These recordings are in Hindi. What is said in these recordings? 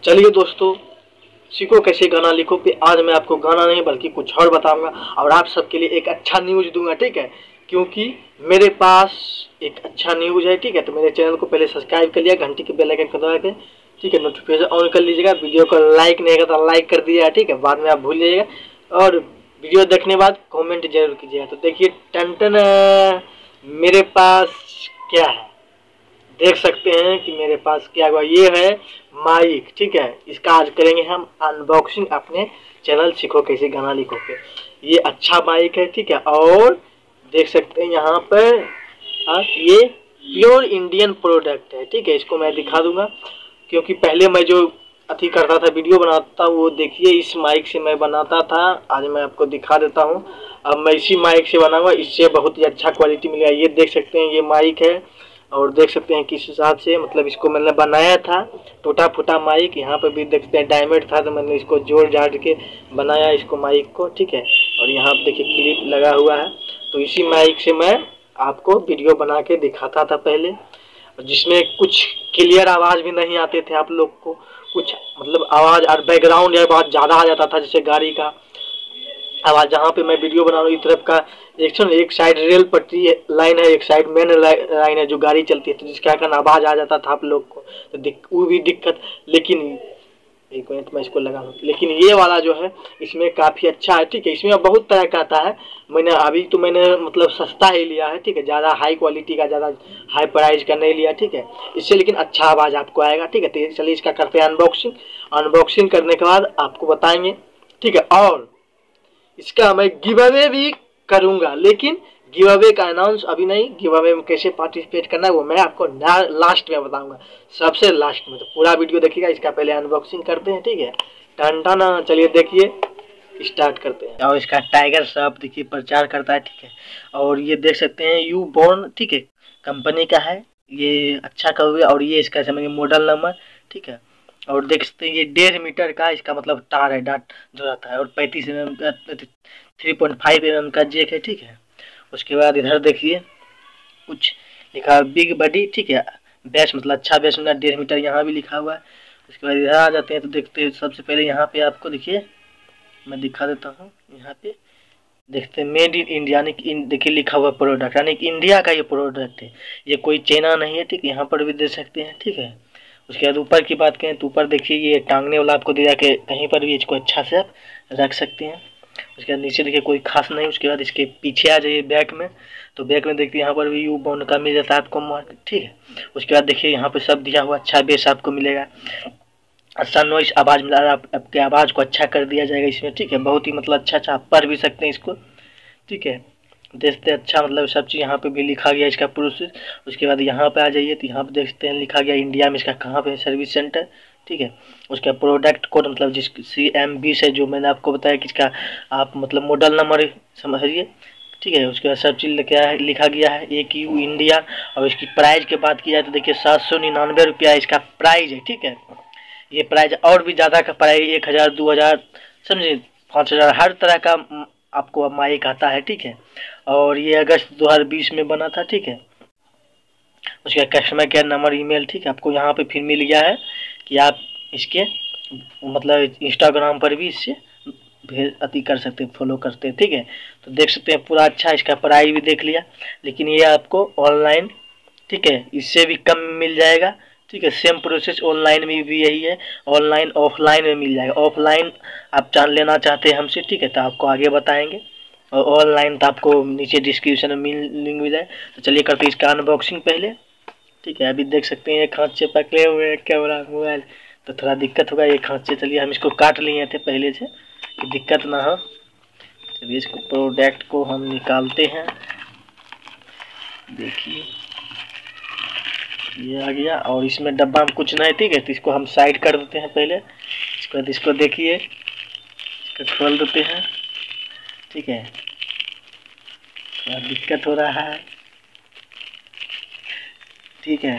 चलिए दोस्तों, सीखो कैसे गाना लिखो पे आज मैं आपको गाना नहीं बल्कि कुछ और बताऊंगा और आप सबके लिए एक अच्छा न्यूज़ दूंगा। ठीक है, क्योंकि मेरे पास एक अच्छा न्यूज़ है। ठीक है, तो मेरे चैनल को पहले सब्सक्राइब कर लिया, घंटी के बेल आइकन को दबा के ठीक है नोटिफिकेशन ऑन कर लीजिएगा। वीडियो को लाइक नहीं करता लाइक कर दिया। ठीक है, बाद में आप भूल जाइएगा और वीडियो देखने बाद कॉमेंट जरूर कीजिएगा। तो देखिए टन मेरे पास क्या है, देख सकते हैं कि मेरे पास क्या हुआ। ये है माइक। ठीक है, इसका आज करेंगे हम अनबॉक्सिंग अपने चैनल सीखो कैसे गाना लिखो पे। ये अच्छा माइक है। ठीक है, और देख सकते हैं यहाँ पर ये प्योर इंडियन प्रोडक्ट है। ठीक है, इसको मैं दिखा दूंगा क्योंकि पहले मैं जो अथी करता था वीडियो बनाता वो देखिए इस माइक से मैं बनाता था। आज मैं आपको दिखा देता हूँ। अब मैं इसी माइक से बनाऊंगा, इससे बहुत ही अच्छा क्वालिटी मिलेगा। ये देख सकते हैं ये माइक है और देख सकते हैं किस हिसाब से मतलब इसको मैंने बनाया था। टूटा फूटा माइक यहाँ पर भी देखते हैं डैमेज था तो मैंने इसको जोड़ जाड़ के बनाया इसको माइक को। ठीक है, और यहाँ पर देखिए क्लिप लगा हुआ है। तो इसी माइक से मैं आपको वीडियो बना के दिखाता था पहले, जिसमें कुछ क्लियर आवाज़ भी नहीं आते थे आप लोग को। कुछ मतलब आवाज़ और बैकग्राउंड या बहुत ज़्यादा आ जाता था, जैसे गाड़ी का आवाज़। जहाँ पे मैं वीडियो बना रहा हूँ इस तरफ का एक साइड रेल पटरी लाइन है, एक साइड मेन लाइन है जो गाड़ी चलती है, तो जिसका कारण आवाज़ आ जाता था आप लोग को, तो वो भी दिक्कत। लेकिन एक मिनट मैं इसको लगा लूँ। लेकिन ये वाला जो है इसमें काफ़ी अच्छा है। ठीक है, इसमें बहुत तरह का आता है। मैंने मतलब सस्ता ही लिया है। ठीक है, ज़्यादा हाई क्वालिटी का, ज़्यादा हाई प्राइस का नहीं लिया। ठीक है, इससे लेकिन अच्छा आवाज़ आपको आएगा। ठीक है, तो चलिए इसका करते हैं अनबॉक्सिंग। अनबॉक्सिंग करने के बाद आपको बताएंगे। ठीक है, और इसका मैं गिव अवे भी करूंगा, लेकिन गिव अवे का अनाउंस अभी नहीं। गिव अवे में कैसे पार्टिसिपेट करना है वो मैं आपको लास्ट में बताऊंगा, सबसे लास्ट में। तो पूरा वीडियो देखिएगा। इसका पहले अनबॉक्सिंग करते हैं। ठीक है, टन चलिए देखिए स्टार्ट करते हैं। और इसका टाइगर श्रॉफ देखिए प्रचार करता है। ठीक है, और ये देख सकते हैं यू बॉर्न। ठीक है, कंपनी का है ये, अच्छा का हुआ। और ये इसका समझिए मॉडल नंबर। ठीक है, और देख सकते हैं ये 1.5 मीटर का इसका मतलब तार है, डाट जो रहता है, और 35 mm का 3.5 mm का जेक है। ठीक है, उसके बाद इधर देखिए कुछ लिखा है बिग बडी। ठीक है, बेस मतलब अच्छा बेस मिला 1.5 मीटर, यहाँ भी लिखा हुआ है। उसके बाद इधर आ जाते हैं तो देखते हैं सबसे पहले यहाँ पे आपको देखिए मैं दिखा देता हूँ। यहाँ पे देखते हैं मेड इन इंडिया, यानी कि देखिए लिखा हुआ प्रोडक्ट, यानी कि इंडिया का ये प्रोडक्ट है, ये कोई चाइना नहीं है। ठीक है, यहाँ पर भी दे सकते हैं। ठीक है, उसके बाद ऊपर की बात करें तो ऊपर देखिए ये टांगने वाला आपको दिया कि कहीं पर भी इसको अच्छा से आप रख सकते हैं। उसके बाद नीचे देखिए कोई खास नहीं। उसके बाद इसके पीछे आ जाइए बैक में, तो बैक में देखिए यहाँ पर भी यू बॉन्ड का मिल जाता है आपको मार्क। ठीक है, उसके बाद देखिए यहाँ पर सब दिया हुआ अच्छा बेस आपको मिलेगा, अच्छा नॉइस आवाज़ मिला रहा है, आपके आवाज़ को अच्छा कर दिया जाएगा इसमें। ठीक है, बहुत ही मतलब अच्छा आप पढ़ भी सकते हैं इसको। ठीक है, देखते अच्छा मतलब सब चीज़ यहाँ पे भी लिखा गया इसका प्रोसेस। उसके बाद यहाँ पे आ जाइए तो यहाँ पे देखते हैं लिखा गया इंडिया में इसका कहाँ पे है सर्विस सेंटर। ठीक है, उसका प्रोडक्ट कोड मतलब जिस CM20 है जो मैंने आपको बताया कि इसका आप मतलब मॉडल नंबर समझिए। ठीक है, उसके बाद सब चीज़ क्या है लिखा गया है AQ इंडिया। और इसकी प्राइस की बात की जाए तो देखिए 799 रुपया इसका प्राइस है। ठीक है, ये प्राइस और भी ज़्यादा का प्राइस 1000 2000 समझे 5000 हर तरह का आपको माइक आता है। ठीक है, और ये अगस्त 2020 में बना था। ठीक है, उसका कस्टमर केयर नंबर ईमेल ठीक है आपको यहाँ पे फिर मिल गया है कि आप इसके मतलब इंस्टाग्राम पर भी इससे अति कर सकते हैं, फॉलो करते हैं। ठीक है, तो देख सकते हैं पूरा अच्छा इसका प्राइस भी देख लिया। लेकिन ये आपको ऑनलाइन ठीक है इससे भी कम मिल जाएगा। ठीक है, सेम प्रोसेस ऑनलाइन में भी यही है, ऑनलाइन ऑफलाइन में मिल जाएगा। ऑफलाइन आप लेना चाहते हैं हमसे ठीक है तो आपको आगे बताएंगे, और ऑनलाइन तो आपको नीचे डिस्क्रिप्शन में लिंक मिल जाए। तो चलिए करते हैं इसका अनबॉक्सिंग पहले। ठीक है, अभी देख सकते हैं ये खांचे पकड़े हुए हैं कैमरा मोबाइल, तो थोड़ा दिक्कत होगा ये खांचे। चलिए हम इसको काट लिए थे पहले से कि दिक्कत ना हो। चलिए इसको प्रोडक्ट को हम निकालते हैं। देखिए ये आ गया और इसमें डब्बा में कुछ नहीं। ठीक है, तो इसको हम साइड कर देते हैं पहले। इसके बाद इसको देखिए इसको खोल देते हैं। ठीक है, थोड़ा दिक्कत हो रहा है। ठीक है,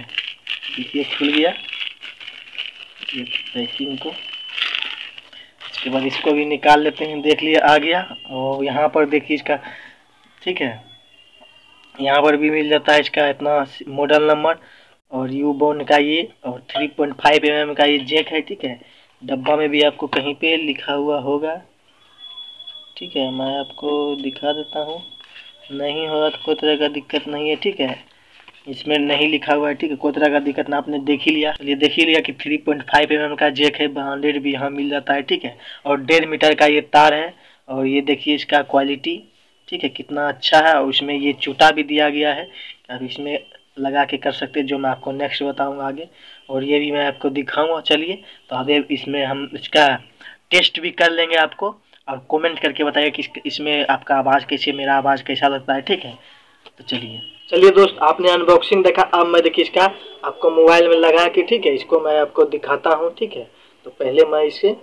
देखिए खुल गया ये पैकिंग को। इसके बाद इसको भी निकाल लेते हैं। देख लिए आ गया, और यहाँ पर देखिए इसका ठीक है यहाँ पर भी मिल जाता है इसका इतना मॉडल नंबर और यू बोन का ये और 3.5 mm का ये जैक है, ठीक है। डब्बा में भी आपको कहीं पे लिखा हुआ होगा, ठीक है। मैं आपको दिखा देता हूँ, नहीं होगा तो कोई तरह का दिक्कत नहीं है, ठीक है। इसमें नहीं लिखा हुआ है, ठीक है। कोई तरह का दिक्कत ना, आपने देख ही लिया। चलिए देख ही लिया कि 3.5 mm का जैक है, ब्रांडेड भी यहाँ मिल जाता है, ठीक है। और 1.5 मीटर का ये तार है। और ये देखिए इसका क्वालिटी, ठीक है, कितना अच्छा है। और उसमें ये चूटा भी दिया गया है, अब इसमें लगा के कर सकते हैं, जो मैं आपको नेक्स्ट बताऊंगा आगे। और ये भी मैं आपको दिखाऊंगा। चलिए तो अभी इसमें हम इसका टेस्ट भी कर लेंगे आपको, और कमेंट करके बताइए कि इसमें आपका आवाज़ कैसे, मेरा आवाज़ कैसा लगता है, ठीक है। तो चलिए दोस्त, आपने अनबॉक्सिंग देखा, अब मैं देखिए इसका आपको मोबाइल में लगा के, ठीक है, इसको मैं आपको दिखाता हूँ, ठीक है। तो पहले मैं इसे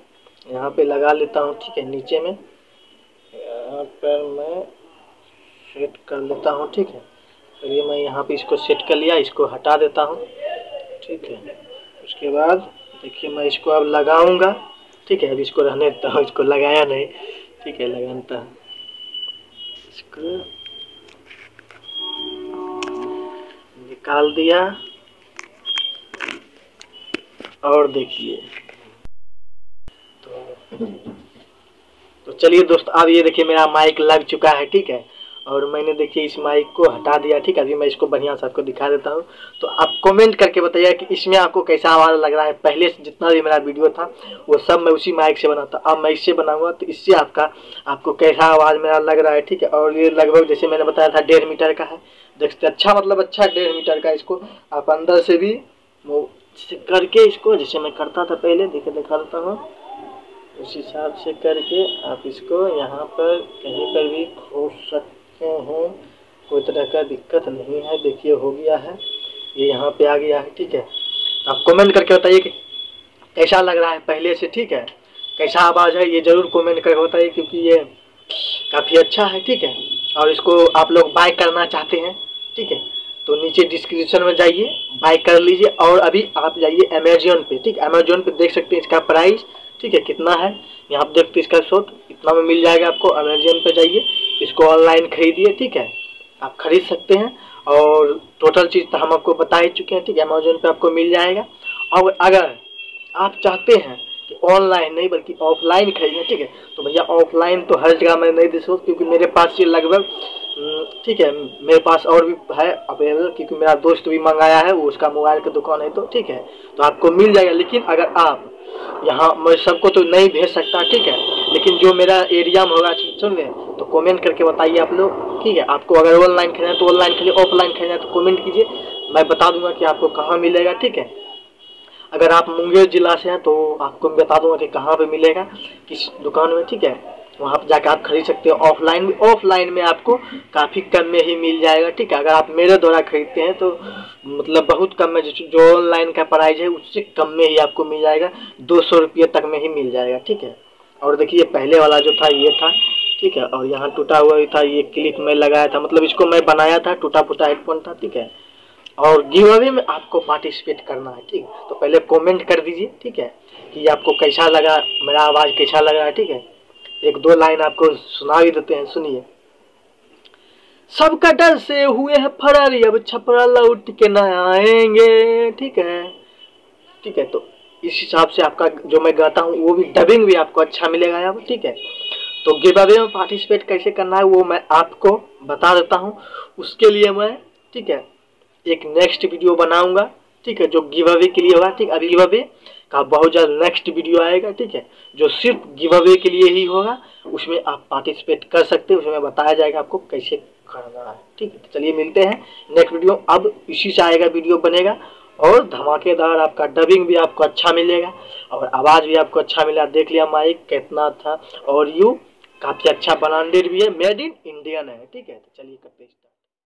यहाँ पे लगा लेता हूँ, ठीक है। नीचे में यहाँ पर मैं सेट कर लेता हूँ, ठीक है। चलिए मैं यहाँ पे इसको सेट कर लिया, इसको हटा देता हूँ, ठीक है। उसके बाद देखिए मैं इसको अब लगाऊंगा, ठीक है। अब इसको रहने देता हूँ, इसको लगाया नहीं, ठीक है। लगाता हूँ इसको, निकाल दिया। और देखिए तो चलिए दोस्त, अब ये देखिए मेरा माइक लग चुका है, ठीक है। और मैंने देखिए इस माइक को हटा दिया, ठीक है। अभी मैं इसको बढ़िया से आपको दिखा देता हूँ। तो आप कमेंट करके बताइए कि इसमें आपको कैसा आवाज़ लग रहा है। पहले से जितना भी मेरा वीडियो था वो सब मैं उसी माइक से बनाता, अब मैं इससे बनाऊंगा, तो इससे आपको कैसा आवाज़ मेरा लग रहा है, ठीक है। और ये लगभग जैसे मैंने बताया था 1.5 मीटर का है, देखते अच्छा, मतलब अच्छा 1.5 मीटर का। इसको आप अंदर से भी करके, इसको जैसे मैं करता था पहले, देखिए दिखा देता हूँ, उस हिसाब से करके आप इसको यहाँ पर कहीं पर भी खोल सकते हैं, कोई तरह का दिक्कत नहीं है। देखिए हो गया है, ये यहाँ पे आ गया है, ठीक है। तो आप कमेंट करके बताइए कि कैसा लग रहा है पहले से, ठीक है। कैसा आवाज़ है ये ज़रूर कमेंट करके बताइए, क्योंकि ये काफ़ी अच्छा है, ठीक है। और इसको आप लोग बाय करना चाहते हैं, ठीक है, तो नीचे डिस्क्रिप्शन में जाइए, बाय कर लीजिए। और अभी आप जाइए अमेजोन पे, ठीक है। अमेजोन पे देख सकते हैं इसका प्राइस, ठीक है, कितना है। यहाँ पे देखते इसका शॉट इतना में मिल जाएगा आपको। अमेजोन पे जाइए, इसको ऑनलाइन खरीदिए, ठीक है, आप खरीद सकते हैं। और टोटल चीज़ तो हम आपको बता ही चुके हैं, ठीक है। अमेजोन पे आपको मिल जाएगा। और अगर आप चाहते हैं कि ऑनलाइन नहीं बल्कि ऑफलाइन खरीदें, ठीक है, तो भैया ऑफलाइन तो हर जगह मैं नहीं दे सकता, क्योंकि मेरे पास ये लगभग, ठीक है, मेरे पास और भी है अवेलेबल, क्योंकि मेरा दोस्त भी मंगाया है, वो उसका मोबाइल की दुकान है, तो ठीक है, तो आपको मिल जाएगा। लेकिन अगर आप यहाँ, मैं सबको तो नहीं भेज सकता, ठीक है, लेकिन जो मेरा एरिया में होगा, सुन गए, तो कमेंट करके बताइए आप लोग, ठीक है। आपको अगर ऑनलाइन खरीदना है तो ऑनलाइन खरीदिए, ऑफलाइन खरीदना है तो कमेंट कीजिए, मैं बता दूंगा कि आपको कहाँ मिलेगा, ठीक है। अगर आप मुंगेर जिला से हैं तो आपको मैं बता दूंगा कि कहाँ पे मिलेगा, किस दुकान में, ठीक है। वहाँ पर जाकर आप खरीद सकते हो। ऑफलाइन में आपको काफ़ी कम में ही मिल जाएगा, ठीक है। अगर आप मेरे द्वारा खरीदते हैं तो मतलब बहुत कम में, जो ऑनलाइन का प्राइस है उससे कम में ही आपको मिल जाएगा, 200 रुपये तक में ही मिल जाएगा, ठीक है। और देखिए पहले वाला जो था ये था, ठीक है। और यहाँ टूटा हुआ भी था, ये क्लिप में लगाया था, मतलब इसको मैं बनाया था, टूटा फूटा हेडफोन था, ठीक है। और गिव अवे में आपको पार्टिसिपेट करना है, ठीक। तो पहले कमेंट कर दीजिए, ठीक है, कि आपको कैसा लगा, मेरा आवाज़ कैसा लग रहा है, ठीक है। एक दो लाइन आपको सुना भी देते हैं, सुनिए। सबका डर से हुए हैं फरारी, अब छपरा लौट के न आएंगे, ठीक है, ठीक है। तो इस हिसाब से आपका जो मैं गाता हूँ वो भी डबिंग भी आपको अच्छा मिलेगा अब, ठीक है। तो गिव अवे में पार्टिसिपेट कैसे करना है वो मैं आपको बता देता हूँ। उसके लिए मैं, ठीक है, एक नेक्स्ट वीडियो बनाऊंगा, ठीक है, जो गिव अवे के लिए होगा, ठीक। अभी गिव अवे का बहुत जल्द नेक्स्ट वीडियो आएगा, ठीक है, जो सिर्फ गिव अवे के लिए ही होगा। उसमें आप पार्टिसिपेट कर सकते हैं, उसमें बताया जाएगा आपको कैसे करना है, ठीक है। तो चलिए मिलते हैं नेक्स्ट वीडियो, अब इसी से आएगा, वीडियो बनेगा और धमाकेदार, आपका डबिंग भी आपको अच्छा मिलेगा और आवाज़ भी आपको अच्छा मिलेगा। देख लिया माइक कितना था, और यू काफ़ी अच्छा ब्रांडेड भी है, मेड इन इंडियन है, ठीक है। तो चलिए करते हैं।